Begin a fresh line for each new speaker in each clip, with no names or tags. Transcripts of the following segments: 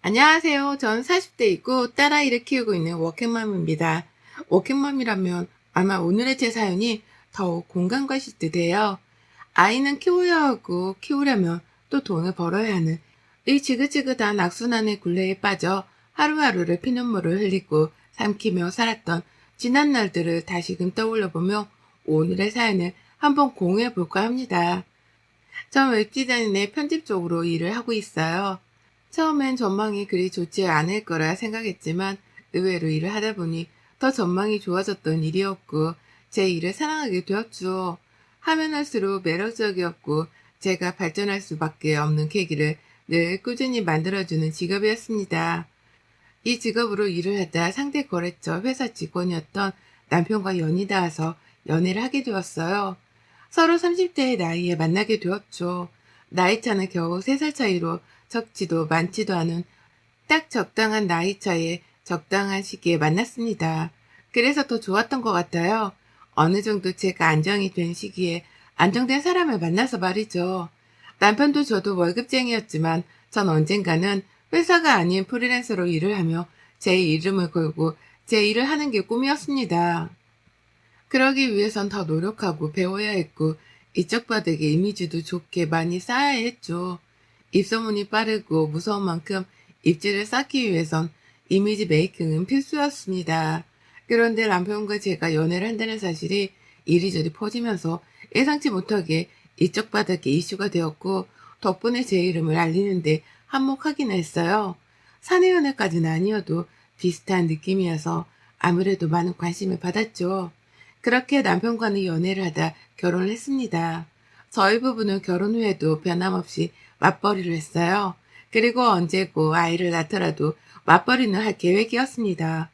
안녕하세요. 전 40대이고 딸아이를 키우고 있는 워킹맘입니다. 워킹맘이라면 아마 오늘의 제 사연이 더욱 공감 가실 듯해요. 아이는 키워야 하고 키우려면 또 돈을 벌어야 하는 이 지긋지긋한 악순환의 굴레에 빠져 하루하루를 피눈물을 흘리고 삼키며 살았던 지난 날들을 다시금 떠올려보며 오늘의 사연을 한번 공유해 볼까 합니다. 전 웹디자인의 편집 쪽으로 일을 하고 있어요. 처음엔 전망이 그리 좋지 않을 거라 생각했지만 의외로 일을 하다 보니 더 전망이 좋아졌던 일이었고 제 일을 사랑하게 되었죠. 하면 할수록 매력적이었고 제가 발전할 수밖에 없는 계기를 늘 꾸준히 만들어주는 직업이었습니다. 이 직업으로 일을 하다 상대 거래처 회사 직원이었던 남편과 연이 닿아서 연애를 하게 되었어요. 서로 30대의 나이에 만나게 되었죠. 나이 차는 겨우 3살 차이로 적지도 많지도 않은 딱 적당한 나이 차에 적당한 시기에 만났습니다. 그래서 더 좋았던 것 같아요. 어느 정도 제가 안정이 된 시기에 안정된 사람을 만나서 말이죠. 남편도 저도 월급쟁이였지만 전 언젠가는 회사가 아닌 프리랜서로 일을 하며 제 이름을 걸고 제 일을 하는 게 꿈이었습니다. 그러기 위해선 더 노력하고 배워야 했고 이쪽 바닥에 이미지도 좋게 많이 쌓아야 했죠. 입소문이 빠르고 무서운 만큼 입지를 쌓기 위해선 이미지 메이킹은 필수였습니다. 그런데 남편과 제가 연애를 한다는 사실이 이리저리 퍼지면서 예상치 못하게 이쪽 바닥에 이슈가 되었고 덕분에 제 이름을 알리는데 한몫하기는 했어요. 사내 연애까지는 아니어도 비슷한 느낌이어서 아무래도 많은 관심을 받았죠. 그렇게 남편과는 연애를 하다 결혼을 했습니다. 저희 부부는 결혼 후에도 변함없이 맞벌이를 했어요. 그리고 언제고 아이를 낳더라도 맞벌이는 할 계획이었습니다.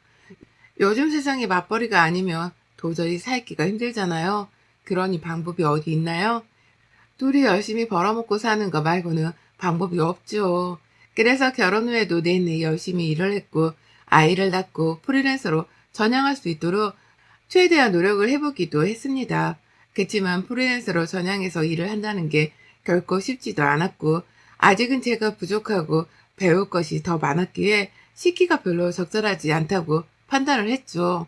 요즘 세상에 맞벌이가 아니면 도저히 살기가 힘들잖아요. 그러니 방법이 어디 있나요? 둘이 열심히 벌어먹고 사는 거 말고는 방법이 없죠. 그래서 결혼 후에도 내내 열심히 일을 했고 아이를 낳고 프리랜서로 전향할 수 있도록 최대한 노력을 해보기도 했습니다. 그치만 프리랜서로 전향해서 일을 한다는 게 결코 쉽지도 않았고 아직은 제가 부족하고 배울 것이 더 많았기에 시기가 별로 적절하지 않다고 판단을 했죠.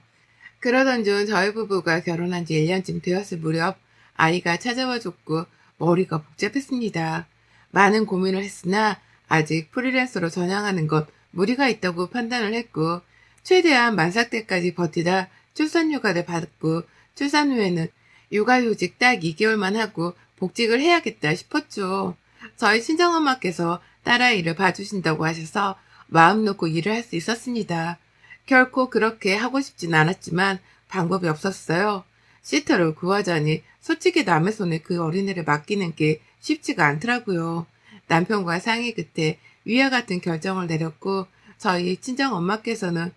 그러던 중 저희 부부가 결혼한 지 1년쯤 되었을 무렵 아이가 찾아와 줬고 머리가 복잡했습니다. 많은 고민을 했으나 아직 프리랜서로 전향하는 것 무리가 있다고 판단을 했고 최대한 만삭 때까지 버티다 출산휴가를 받고 출산 후에는 육아휴직 딱 2개월만 하고 복직을 해야겠다 싶었죠. 저희 친정엄마께서 딸아이를 봐주신다고 하셔서 마음 놓고 일을 할 수 있었습니다. 결코 그렇게 하고 싶진 않았지만 방법이 없었어요. 시터를 구하자니 솔직히 남의 손에 그 어린애를 맡기는 게 쉽지가 않더라고요. 남편과 상의 끝에 위와 같은 결정을 내렸고 저희 친정엄마께서는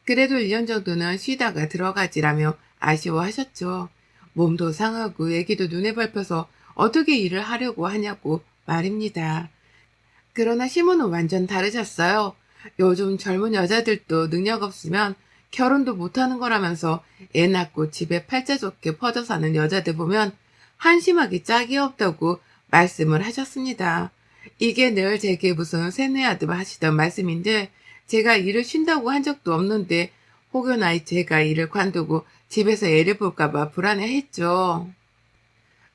그래도 1년 정도는 쉬다가 들어가지라며 아쉬워하셨죠. 몸도 상하고 애기도 눈에 밟혀서 어떻게 일을 하려고 하냐고 말입니다. 그러나 시모는 완전 다르셨어요. 요즘 젊은 여자들도 능력 없으면 결혼도 못하는 거라면서 애 낳고 집에 팔자 좋게 퍼져 사는 여자들 보면 한심하기 짝이 없다고 말씀을 하셨습니다. 이게 늘 제게 무슨 세뇌하듯 하시던 말씀인데 제가 일을 쉰다고 한 적도 없는데 혹여나 제가 일을 관두고 집에서 애를 볼까봐 불안해했죠.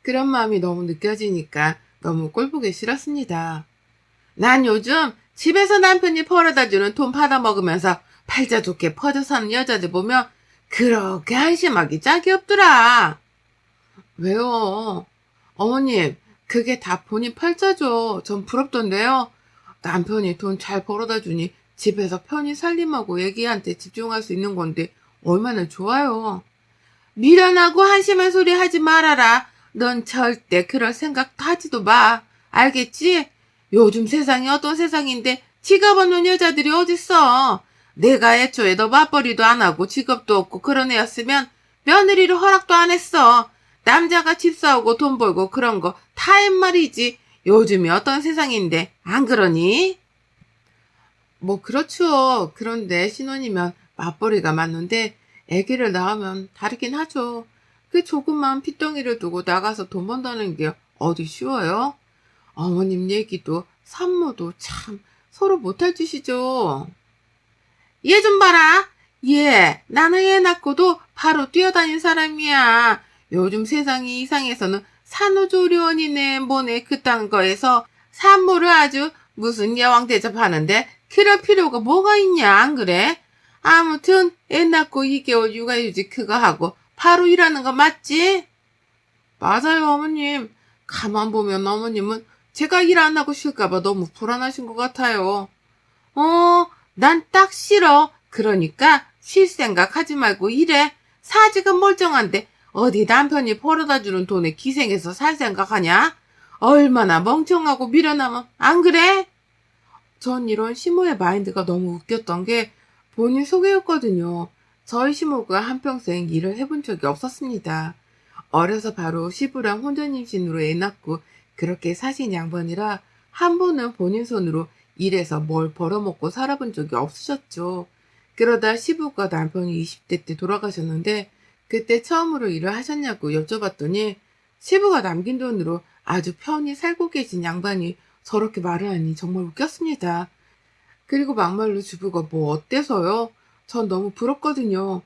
그런 마음이 너무 느껴지니까 너무 꼴보기 싫었습니다. 난 요즘 집에서 남편이 벌어다 주는 돈 받아먹으면서 팔자 좋게 퍼져 사는 여자들 보면 그렇게 한심하기 짝이 없더라. 왜요? 어머님, 그게 다 본인 팔자죠. 전 부럽던데요. 남편이 돈 잘 벌어다 주니 집에서 편히 살림하고 애기한테 집중할 수 있는 건데 얼마나 좋아요. 미련하고 한심한 소리 하지 말아라. 넌 절대 그럴 생각도 하지도 마. 알겠지? 요즘 세상이 어떤 세상인데 직업 없는 여자들이 어딨어. 내가 애초에 너 맞벌이도 안 하고 직업도 없고 그런 애였으면 며느리를 허락도 안 했어. 남자가 집 사오고 돈 벌고 그런 거 다엔 말이지. 요즘이 어떤 세상인데 안 그러니? 뭐 그렇죠. 그런데 신혼이면 맞벌이가 맞는데 아기를 낳으면 다르긴 하죠. 그 조그만 핏덩이를 두고 나가서 돈 번다는 게 어디 쉬워요? 어머님 얘기도 산모도 참 서로 못할 짓이죠. 얘 좀 봐라. 나는 애 낳고도 바로 뛰어다닌 사람이야. 요즘 세상이 이상해서는 산후조리원이네 뭐네 그딴 거에서 산모를 아주 무슨 여왕 대접하는데 그럴 필요가 뭐가 있냐, 안 그래? 아무튼 애 낳고 2개월 육아휴직 그거 하고 바로 일하는 거 맞지? 맞아요, 어머님. 가만 보면 어머님은 제가 일 안 하고 쉴까봐 너무 불안하신 것 같아요. 난 딱 싫어. 그러니까 쉴 생각 하지 말고 일해. 사직은 멀쩡한데 어디 남편이 벌어다 주는 돈에 기생해서 살 생각하냐? 얼마나 멍청하고 미련하면 안 그래? 전 이런 시모의 마인드가 너무 웃겼던 게 본인 소개였거든요. 저희 시모가 한평생 일을 해본 적이 없었습니다. 어려서 바로 시부랑 혼전임신으로 애 낳고 그렇게 사신 양반이라 한 번은 본인 손으로 일해서 뭘 벌어먹고 살아본 적이 없으셨죠. 그러다 시부가 남편이 20대 때 돌아가셨는데 그때 처음으로 일을 하셨냐고 여쭤봤더니 시부가 남긴 돈으로 아주 편히 살고 계신 양반이 저렇게 말을 하니 정말 웃겼습니다. 그리고 막말로 주부가 뭐 어때서요? 전 너무 부럽거든요.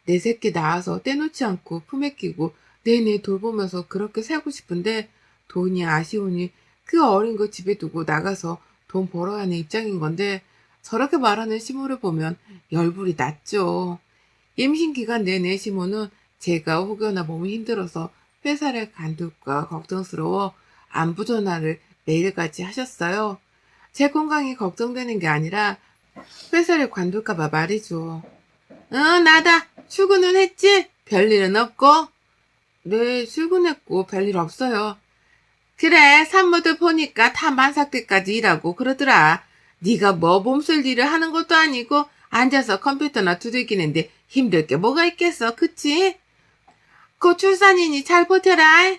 내 새끼 낳아서 떼놓지 않고 품에 끼고 내내 돌보면서 그렇게 살고 싶은데 돈이 아쉬우니 그 어린 거 집에 두고 나가서 돈 벌어야 하는 입장인 건데 저렇게 말하는 시모를 보면 열불이 났죠. 임신 기간 내내 시모는 제가 혹여나 몸이 힘들어서 회사를 간둘까 걱정스러워 안부 전화를 매일같이 하셨어요. 제 건강이 걱정되는 게 아니라 회사를 관둘까봐 말이죠. 나다. 출근은 했지? 별일은 없고? 네, 출근했고 별일 없어요. 그래, 산모들 보니까 다 만삭때까지 일하고 그러더라. 네가 뭐 몸쓸 일을 하는 것도 아니고 앉아서 컴퓨터나 두들기는데 힘들 게 뭐가 있겠어, 그치? 곧 출산이니 잘 버텨라.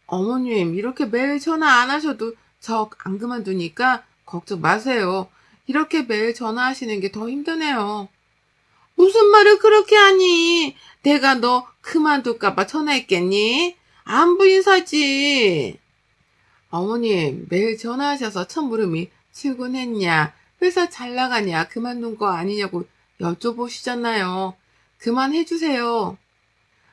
어머님, 이렇게 매일 전화 안 하셔도 저 안 그만두니까 걱정 마세요. 이렇게 매일 전화하시는 게 더 힘드네요. 무슨 말을 그렇게 하니? 내가 너 그만둘까봐 전화했겠니? 안부 인사지. 어머님, 매일 전화하셔서 첫 물음이 출근했냐, 회사 잘 나가냐, 그만둔 거 아니냐고 여쭤보시잖아요. 그만해주세요.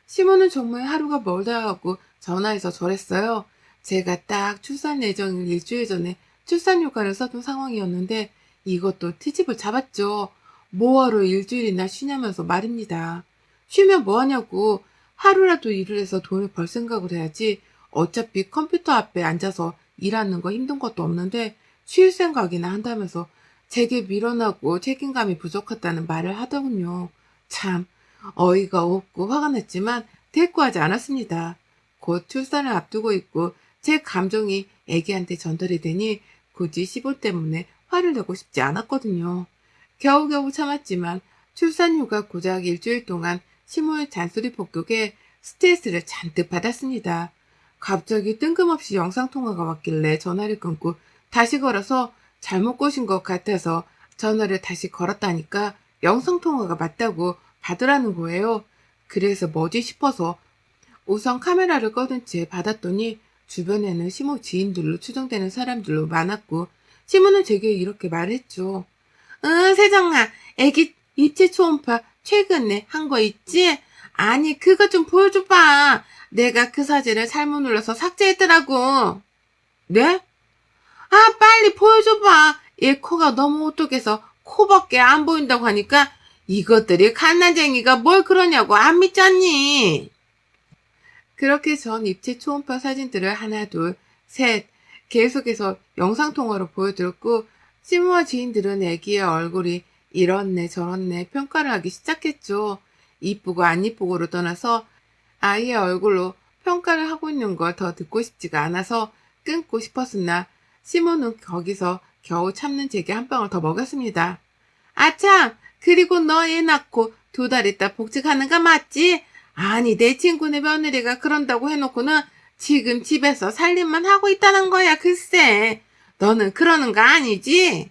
시모는 정말 하루가 멀다 하고 전화해서 저랬어요. 제가 딱 출산 예정일 일주일 전에 출산휴가를 써둔 상황이었는데 이것도 트집을 잡았죠. 뭐하러 일주일이나 쉬냐면서 말입니다. 쉬면 뭐하냐고. 하루라도 일을 해서 돈을 벌 생각을 해야지. 어차피 컴퓨터 앞에 앉아서 일하는 거 힘든 것도 없는데 쉴 생각이나 한다면서 제게 미련하고 책임감이 부족하다는 말을 하더군요. 참 어이가 없고 화가 났지만 대꾸하지 않았습니다. 곧 출산을 앞두고 있고 제 감정이 애기한테 전달이 되니 굳이 시부 때문에 화를 내고 싶지 않았거든요. 겨우겨우 참았지만 출산휴가 고작 일주일 동안 시모의 잔소리 폭격에 스트레스를 잔뜩 받았습니다. 갑자기 뜬금없이 영상통화가 왔길래 전화를 끊고 다시 걸어서 잘못 거신 것 같아서 전화를 다시 걸었다니까 영상통화가 맞다고 받으라는 거예요. 그래서 뭐지 싶어서 우선 카메라를 꺼둔 채 받았더니 주변에는 시모 지인들로 추정되는 사람들로 많았고 시모는 제게 이렇게 말했죠. 세정아, 애기 입체 초음파 최근에 한 거 있지? 아니, 그거 좀 보여줘봐. 내가 그 사진을 잘못 눌러서 삭제했더라고. 네? 빨리 보여줘봐. 얘 코가 너무 오똑해서 코밖에 안 보인다고 하니까 이것들이 갓난쟁이가 뭘 그러냐고 안 믿잖니. 그렇게 전 입체 초음파 사진들을 하나, 둘, 셋 계속해서 영상통화로 보여드렸고 시모와 지인들은 애기의 얼굴이 이렇네 저렇네 평가를 하기 시작했죠. 이쁘고 안 이쁘고로 떠나서 아이의 얼굴로 평가를 하고 있는 걸 더 듣고 싶지가 않아서 끊고 싶었으나 시모는 거기서 겨우 참는 제게 한 방울 더 먹였습니다. 아참, 그리고 너 애 낳고 2달 있다 복직하는 거 맞지? 아니, 내 친구네 며느리가 그런다고 해놓고는 지금 집에서 살림만 하고 있다는 거야, 글쎄. 너는 그러는 거 아니지?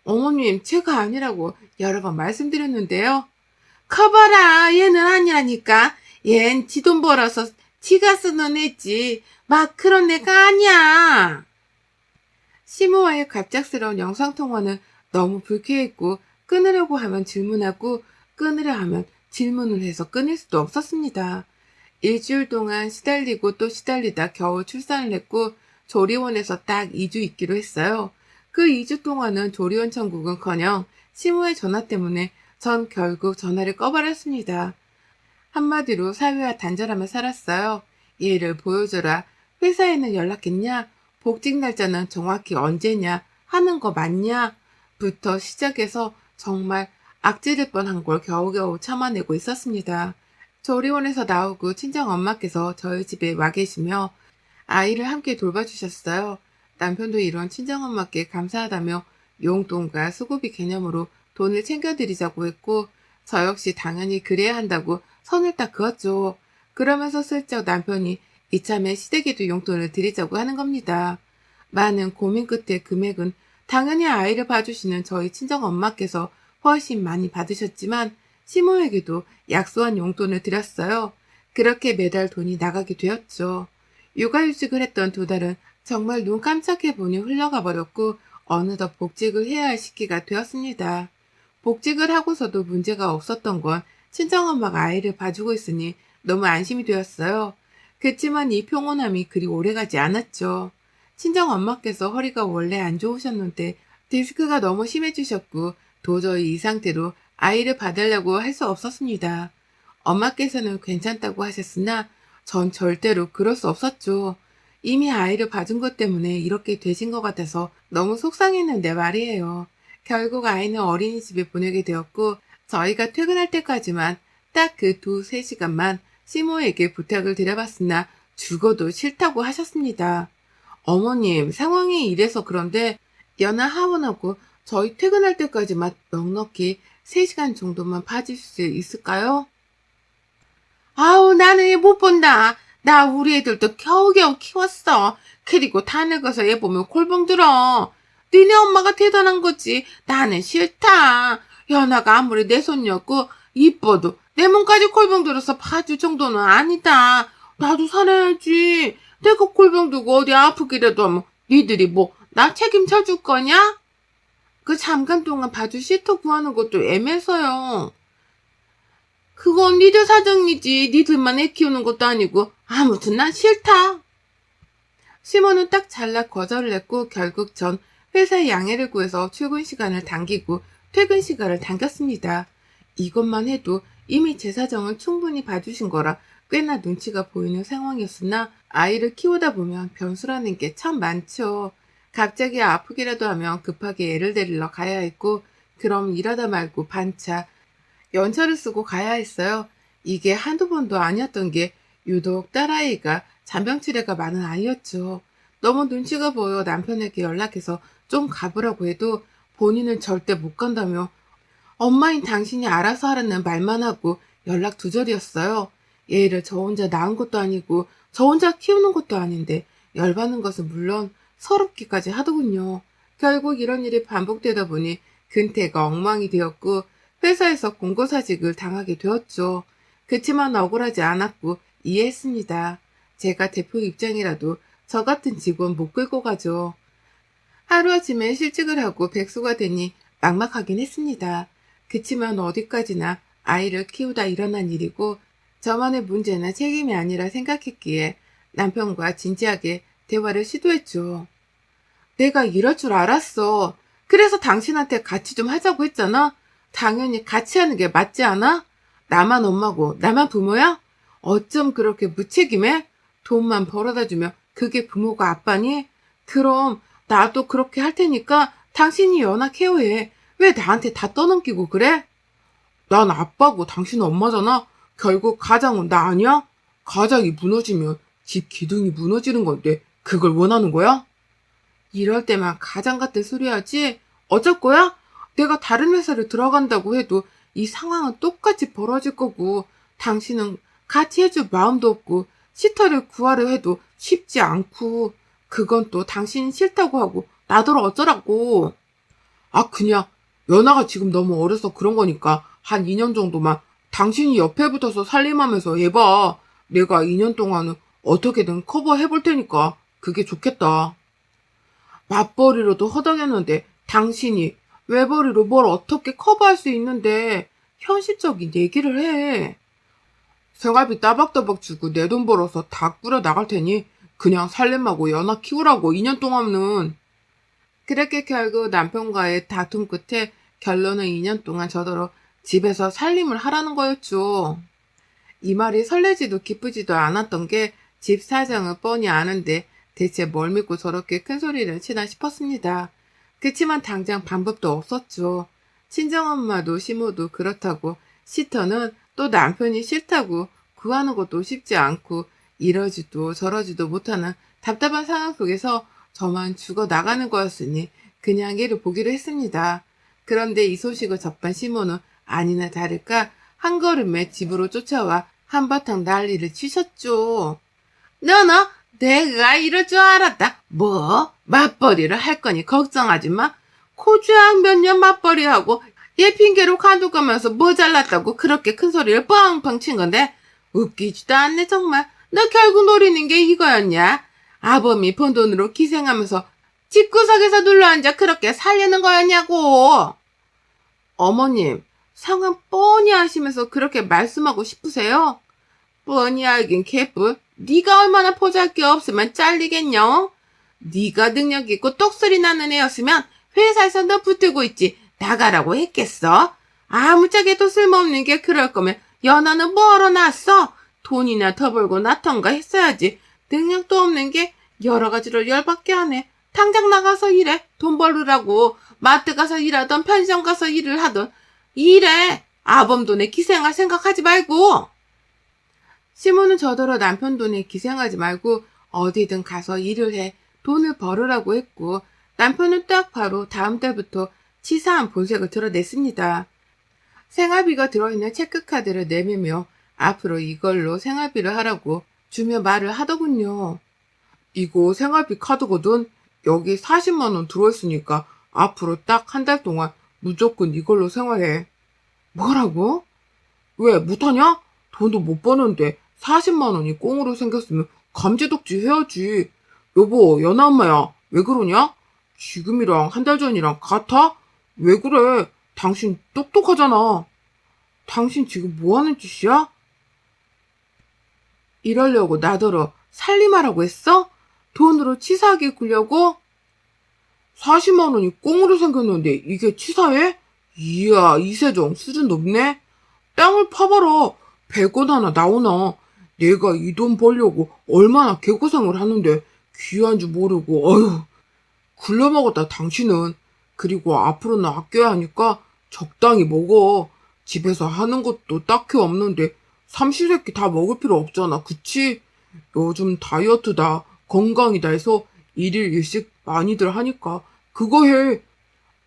어머님, 제가 아니라고 여러 번 말씀드렸는데요. 커봐라, 얘는 아니라니까. 얜 지 돈 벌어서 지가 쓰는 애지. 막 그런 애가 아니야. 시모와의 갑작스러운 영상통화는 너무 불쾌했고 끊으려고 하면 질문하고 끊으려 하면 질문을 해서 끊을 수도 없었습니다. 일주일 동안 시달리고 또 시달리다 겨우 출산을 했고 조리원에서 딱 2주 있기로 했어요. 그 2주 동안은 조리원 천국은커녕 시모의 전화 때문에 전 결국 전화를 꺼버렸습니다. 한마디로 사회와 단절하며 살았어요. 얘를 보여줘라. 회사에는 연락했냐? 복직 날짜는 정확히 언제냐? 하는 거 맞냐? 부터 시작해서 정말 악질일 뻔한 걸 겨우겨우 참아내고 있었습니다. 조리원에서 나오고 친정엄마께서 저희 집에 와 계시며 아이를 함께 돌봐주셨어요. 남편도 이런 친정엄마께 감사하다며 용돈과 수고비 개념으로 돈을 챙겨드리자고 했고 저 역시 당연히 그래야 한다고 선을 딱 그었죠. 그러면서 슬쩍 남편이 이참에 시댁에도 용돈을 드리자고 하는 겁니다. 많은 고민 끝에 금액은 당연히 아이를 봐주시는 저희 친정엄마께서 훨씬 많이 받으셨지만 시모에게도 약소한 용돈을 드렸어요. 그렇게 매달 돈이 나가게 되었죠. 육아휴직을 했던 2달은 정말 눈 깜짝해 보니 흘러가 버렸고 어느덧 복직을 해야 할 시기가 되었습니다. 복직을 하고서도 문제가 없었던 건 친정엄마가 아이를 봐주고 있으니 너무 안심이 되었어요. 그치만 이 평온함이 그리 오래가지 않았죠. 친정엄마께서 허리가 원래 안 좋으셨는데 디스크가 너무 심해지셨고 도저히 이 상태로 아이를 받으려고 할 수 없었습니다. 엄마께서는 괜찮다고 하셨으나 전 절대로 그럴 수 없었죠. 이미 아이를 봐준 것 때문에 이렇게 되신 것 같아서 너무 속상했는데 말이에요. 결국 아이는 어린이집에 보내게 되었고 저희가 퇴근할 때까지만 딱 그 2-3시간만 시모에게 부탁을 드려봤으나 죽어도 싫다고 하셨습니다. 어머님, 상황이 이래서 그런데 연하 하원하고 저희 퇴근할 때까지만 넉넉히 3시간 정도만 봐줄 수 있을까요? 아우, 나는 얘 못 본다. 나 우리 애들도 겨우겨우 키웠어. 그리고 다 늙어서 얘 보면 골병 들어. 니네 엄마가 대단한 거지. 나는 싫다. 연아가 아무리 내 손녀고 이뻐도 내 몸까지 골병 들어서 봐줄 정도는 아니다. 나도 살아야지. 내가 골병 들고 어디 아프기라도 하면 니들이 뭐 나 책임져 줄 거냐? 그 잠깐 동안 봐줄 시터 구하는 것도 애매해서요. 그건 니들 사정이지. 니들만 애 키우는 것도 아니고. 아무튼 난 싫다. 시모는 딱 잘라 거절을 했고 결국 전 회사에 양해를 구해서 출근 시간을 당기고 퇴근 시간을 당겼습니다. 이것만 해도 이미 제 사정을 충분히 봐주신 거라 꽤나 눈치가 보이는 상황이었으나 아이를 키우다 보면 변수라는 게 참 많죠. 갑자기 아프기라도 하면 급하게 애를 데리러 가야 했고 그럼 일하다 말고 반차, 연차를 쓰고 가야 했어요. 이게 한두 번도 아니었던 게 유독 딸아이가 잔병치레가 많은 아이였죠. 너무 눈치가 보여 남편에게 연락해서 좀 가보라고 해도 본인은 절대 못 간다며 엄마인 당신이 알아서 하라는 말만 하고 연락 두절이었어요. 얘를 저 혼자 낳은 것도 아니고 저 혼자 키우는 것도 아닌데 열받는 것은 물론 서럽기까지 하더군요. 결국 이런 일이 반복되다 보니 근태가 엉망이 되었고 회사에서 공고사직을 당하게 되었죠. 그치만 억울하지 않았고 이해했습니다. 제가 대표 입장이라도 저 같은 직원 못 끌고 가죠. 하루아침에 실직을 하고 백수가 되니 막막하긴 했습니다. 그치만 어디까지나 아이를 키우다 일어난 일이고 저만의 문제나 책임이 아니라 생각했기에 남편과 진지하게 대화를 시도했죠. 내가 이럴 줄 알았어. 그래서 당신한테 같이 좀 하자고 했잖아. 당연히 같이 하는 게 맞지 않아? 나만 엄마고 나만 부모야? 어쩜 그렇게 무책임해? 돈만 벌어다 주면 그게 부모가 아빠니? 그럼 나도 그렇게 할 테니까 당신이 연하 케어해. 왜 나한테 다 떠넘기고 그래? 난 아빠고 당신은 엄마잖아. 결국 가장은 나 아니야? 가장이 무너지면 집 기둥이 무너지는 건데 그걸 원하는 거야? 이럴 때만 가장 같은 소리 하지? 어쩔 거야? 내가 다른 회사를 들어간다고 해도 이 상황은 똑같이 벌어질 거고 당신은 같이 해줄 마음도 없고 시터를 구하려 해도 쉽지 않고 그건 또 당신이 싫다고 하고 나더러 어쩌라고. 아 그냥 연아가 지금 너무 어려서 그런 거니까 한 2년 정도만 당신이 옆에 붙어서 살림하면서 해봐. 내가 2년 동안은 어떻게든 커버해볼 테니까 그게 좋겠다. 맞벌이로도 허덕였는데 당신이 외벌이로 뭘 어떻게 커버할 수 있는데 현실적인 얘기를 해. 생활비 따박따박 주고 내 돈 벌어서 다 꾸려 나갈 테니 그냥 살림하고 연하 키우라고 2년 동안은. 그렇게 결국 남편과의 다툼 끝에 결론은 2년 동안 저더러 집에서 살림을 하라는 거였죠. 이 말이 설레지도 기쁘지도 않았던 게 집 사정을 뻔히 아는데 대체 뭘 믿고 저렇게 큰 소리를 치나 싶었습니다. 그치만 당장 방법도 없었죠. 친정엄마도 시모도 그렇다고 시터는 또 남편이 싫다고 구하는 것도 쉽지 않고 이러지도 저러지도 못하는 답답한 상황 속에서 저만 죽어 나가는 거였으니 그냥 얘를 보기로 했습니다. 그런데 이 소식을 접한 시모는 아니나 다를까 한 걸음에 집으로 쫓아와 한바탕 난리를 치셨죠. 너너 내가 이럴 줄 알았다. 뭐? 맞벌이를 할 거니 걱정하지 마. 코주양 몇 년 맞벌이하고 얘 핑계로 간독하면서 뭐 잘났다고 그렇게 큰 소리를 뻥뻥 친 건데 웃기지도 않네 정말. 너 결국 노리는 게 이거였냐? 아범이 번 돈으로 기생하면서 집구석에서 눌러앉아 그렇게 살려는 거였냐고. 어머님, 상황 뻔히 아시면서 그렇게 말씀하고 싶으세요? 뻔히 알긴 개뿔. 네가 얼마나 포장할 없으면 잘리겠냐? 네가 능력 있고 똑소리 나는 애였으면 회사에서 너 붙들고 있지 나가라고 했겠어? 아무짝에도 쓸모없는 게 그럴 거면 연하는 뭐하러 났어? 돈이나 더 벌고 나턴가 했어야지. 능력도 없는 게 여러 가지로 열받게 하네. 당장 나가서 일해. 돈 벌으라고. 마트 가서 일하던 편의점 가서 일을 하던 일해. 아범 돈에 기생할 생각하지 말고. 시모는 저더러 남편 돈에 기생하지 말고 어디든 가서 일을 해 돈을 벌으라고 했고 남편은 딱 바로 다음 달부터 치사한 본색을 드러냈습니다. 생활비가 들어있는 체크카드를 내밀며 앞으로 이걸로 생활비를 하라고 주며 말을 하더군요. 이거 생활비 카드거든. 여기 40만 원 들어있으니까 앞으로 딱 한 달 동안 무조건 이걸로 생활해. 뭐라고? 왜 못하냐? 돈도 못 버는데 40만 원이 꽁으로 생겼으면 감지덕지 해야지. 여보, 연아 엄마야, 왜 그러냐? 지금이랑 한 달 전이랑 같아? 왜 그래? 당신 똑똑하잖아. 당신 지금 뭐 하는 짓이야? 이러려고 나더러 살림하라고 했어? 돈으로 치사하게 굴려고? 40만 원이 꽁으로 생겼는데 이게 치사해? 이야, 이세정 수준 높네? 땅을 파봐라. 100원 하나 나오나. 내가 이 돈 벌려고 얼마나 개고생을 하는데 귀한 줄 모르고 어휴 굴려먹었다 당신은. 그리고 앞으로는 아껴야 하니까 적당히 먹어. 집에서 하는 것도 딱히 없는데 삼시세끼 다 먹을 필요 없잖아. 그치? 요즘 다이어트다 건강이다 해서 일일 일식 많이들 하니까 그거 해.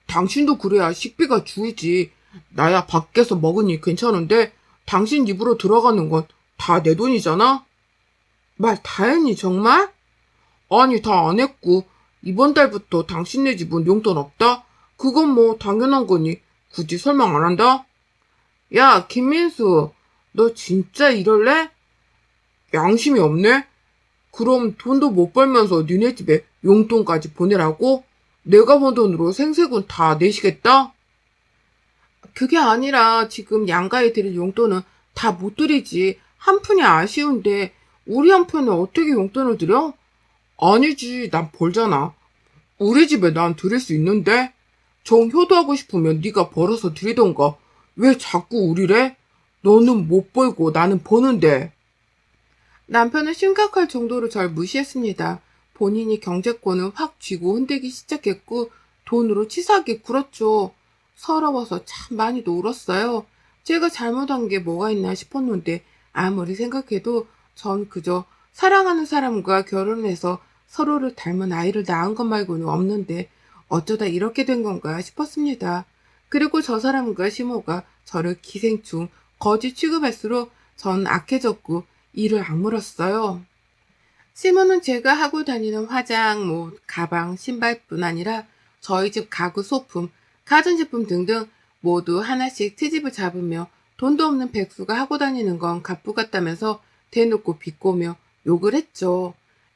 당신도 그래야 식비가 줄지. 나야 밖에서 먹으니 괜찮은데 당신 입으로 들어가는 건 다 내 돈이잖아? 말 다 했니 정말? 아니 다 안 했고 이번 달부터 당신네 집은 용돈 없다? 그건 뭐 당연한 거니 굳이 설명 안 한다? 야 김민수 너 진짜 이럴래? 양심이 없네? 그럼 돈도 못 벌면서 니네 집에 용돈까지 보내라고? 내가 번 돈으로 생색은 다 내시겠다? 그게 아니라 지금 양가에 드릴 용돈은 다 못 드리지. 한 푼이 아쉬운데 우리 한편에 어떻게 용돈을 드려? 아니지, 난 벌잖아. 우리 집에 난 드릴 수 있는데? 정 효도하고 싶으면 네가 벌어서 드리던가. 왜 자꾸 우리래? 너는 못 벌고 나는 버는데. 남편은 심각할 정도로 절 무시했습니다. 본인이 경제권을 확 쥐고 흔들기 시작했고 돈으로 치사하게 굴었죠. 서러워서 참 많이도 울었어요. 제가 잘못한 게 뭐가 있나 싶었는데 아무리 생각해도 전 그저 사랑하는 사람과 결혼해서 서로를 닮은 아이를 낳은 것 말고는 없는데 어쩌다 이렇게 된 건가 싶었습니다. 그리고 저 사람과 시모가 저를 기생충, 거지 취급할수록 전 악해졌고 이를 악물었어요. 시모는 제가 하고 다니는 화장, 뭐 가방, 신발뿐 아니라 저희 집 가구 소품, 가전제품 등등 모두 하나씩 트집을 잡으며 돈도 없는 백수가 하고 다니는 건 갑부 같다면서 대놓고 비꼬며 욕을 했죠.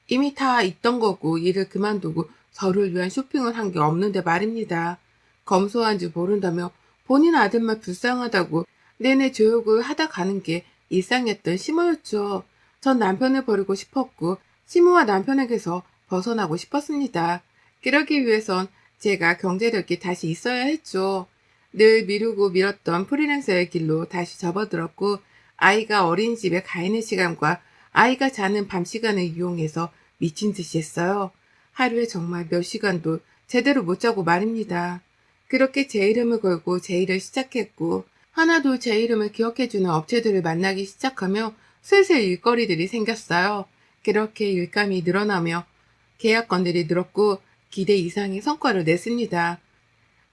이미 다 있던 거고 일을 그만두고 저를 위한 쇼핑을 한 게 없는데 말입니다. 검소한 줄 모른다며 본인 아들만 불쌍하다고 내내 조욕을 하다 가는 게 일상이었던 시모였죠. 전 남편을 버리고 싶었고 시모와 남편에게서 벗어나고 싶었습니다. 그러기 위해선 제가 경제력이 다시 있어야 했죠. 늘 미루고 미뤘던 프리랜서의 길로 다시 접어들었고 아이가 어린이집에 가 있는 시간과 아이가 자는 밤 시간을 이용해서 미친 듯이 했어요. 하루에 정말 몇 시간도 제대로 못 자고 말입니다. 그렇게 제 이름을 걸고 제 일을 시작했고 하나도 제 이름을 기억해주는 업체들을 만나기 시작하며 슬슬 일거리들이 생겼어요. 그렇게 일감이 늘어나며 계약건들이 늘었고 기대 이상의 성과를 냈습니다.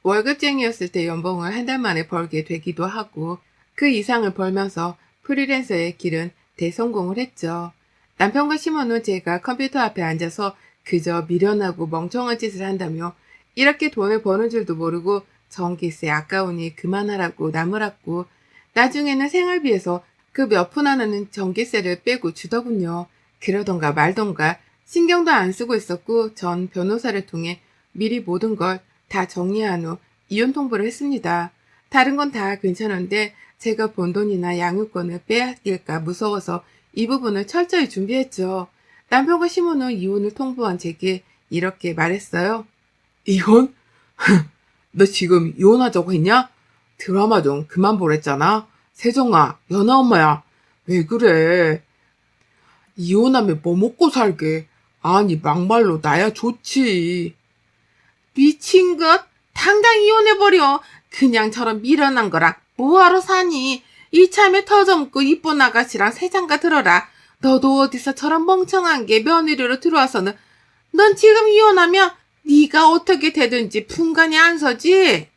월급쟁이였을 때 연봉을 한 달 만에 벌게 되기도 하고 그 이상을 벌면서 프리랜서의 길은 대성공을 했죠. 남편과 시모는 제가 컴퓨터 앞에 앉아서 그저 미련하고 멍청한 짓을 한다며 이렇게 돈을 버는 줄도 모르고 전기세 아까우니 그만하라고 나무랐고 나중에는 생활비에서 그 몇 푼 하나는 전기세를 빼고 주더군요. 그러던가 말던가 신경도 안 쓰고 있었고 전 변호사를 통해 미리 모든 걸 다 정리한 후 이혼 통보를 했습니다. 다른 건 다 괜찮은데 제가 번 돈이나 양육권을 빼앗길까 무서워서 이 부분을 철저히 준비했죠. 남편과 시모는 이혼을 통보한 제게 이렇게 말했어요. 이혼? 너 지금 이혼하자고 했냐? 드라마 좀 그만 보랬잖아. 세정아, 연아 엄마야. 왜 그래? 이혼하면 뭐 먹고 살게. 아니 막말로 나야 좋지. 미친 것? 당장 이혼해버려. 그냥 저런 미련한 거랑 뭐하러 사니? 이참에 터져먹고 이쁜 아가씨랑 새장가 들어라. 너도 어디서 저런 멍청한 게 며느리로 들어와서는 넌 지금 이혼하면 네가 어떻게 되든지 분간이 안 서지?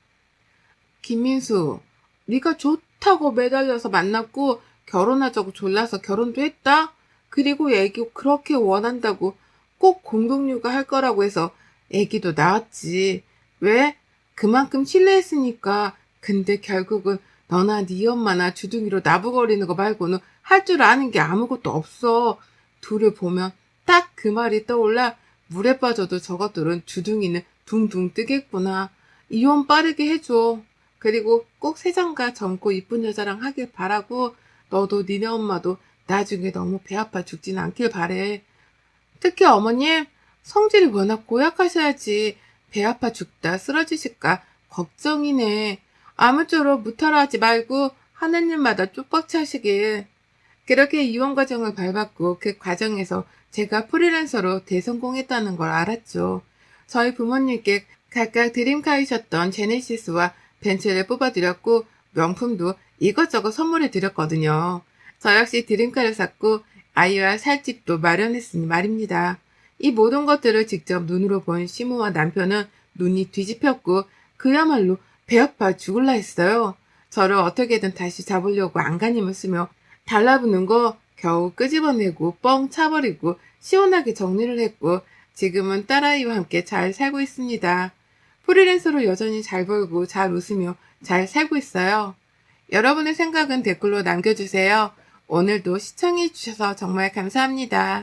김민수, 네가 좋다고 매달려서 만났고 결혼하자고 졸라서 결혼도 했다? 그리고 애기 그렇게 원한다고 꼭 공동육아 할 거라고 해서 애기도 낳았지. 왜? 그만큼 신뢰했으니까. 근데 결국은 너나 네 엄마나 주둥이로 나부거리는 거 말고는 할 줄 아는 게 아무것도 없어. 둘을 보면 딱 그 말이 떠올라. 물에 빠져도 저것들은 주둥이는 둥둥 뜨겠구나. 이혼 빠르게 해줘. 그리고 꼭 세장가 젊고 이쁜 여자랑 하길 바라고 너도 니네 엄마도 나중에 너무 배 아파 죽진 않길 바래. 특히 어머님 성질이 워낙 고약하셔야지 배 아파 죽다 쓰러지실까 걱정이네. 아무쪼록 무탈하지 말고 하는 일마다 쪽박 차시길. 그렇게 이혼 과정을 밟았고 그 과정에서 제가 프리랜서로 대성공했다는 걸 알았죠. 저희 부모님께 각각 드림카이셨던 제네시스와 벤츠를 뽑아드렸고 명품도 이것저것 선물해 드렸거든요. 저 역시 드림카를 샀고 아이와 살 집도 마련했으니 말입니다. 이 모든 것들을 직접 눈으로 본 시모와 남편은 눈이 뒤집혔고 그야말로 배 아파 죽을라 했어요. 저를 어떻게든 다시 잡으려고 안간힘을 쓰며 달라붙는 거 겨우 끄집어내고 뻥 차버리고 시원하게 정리를 했고 지금은 딸아이와 함께 잘 살고 있습니다. 프리랜서로 여전히 잘 벌고 잘 웃으며 잘 살고 있어요. 여러분의 생각은 댓글로 남겨주세요. 오늘도 시청해주셔서 정말 감사합니다.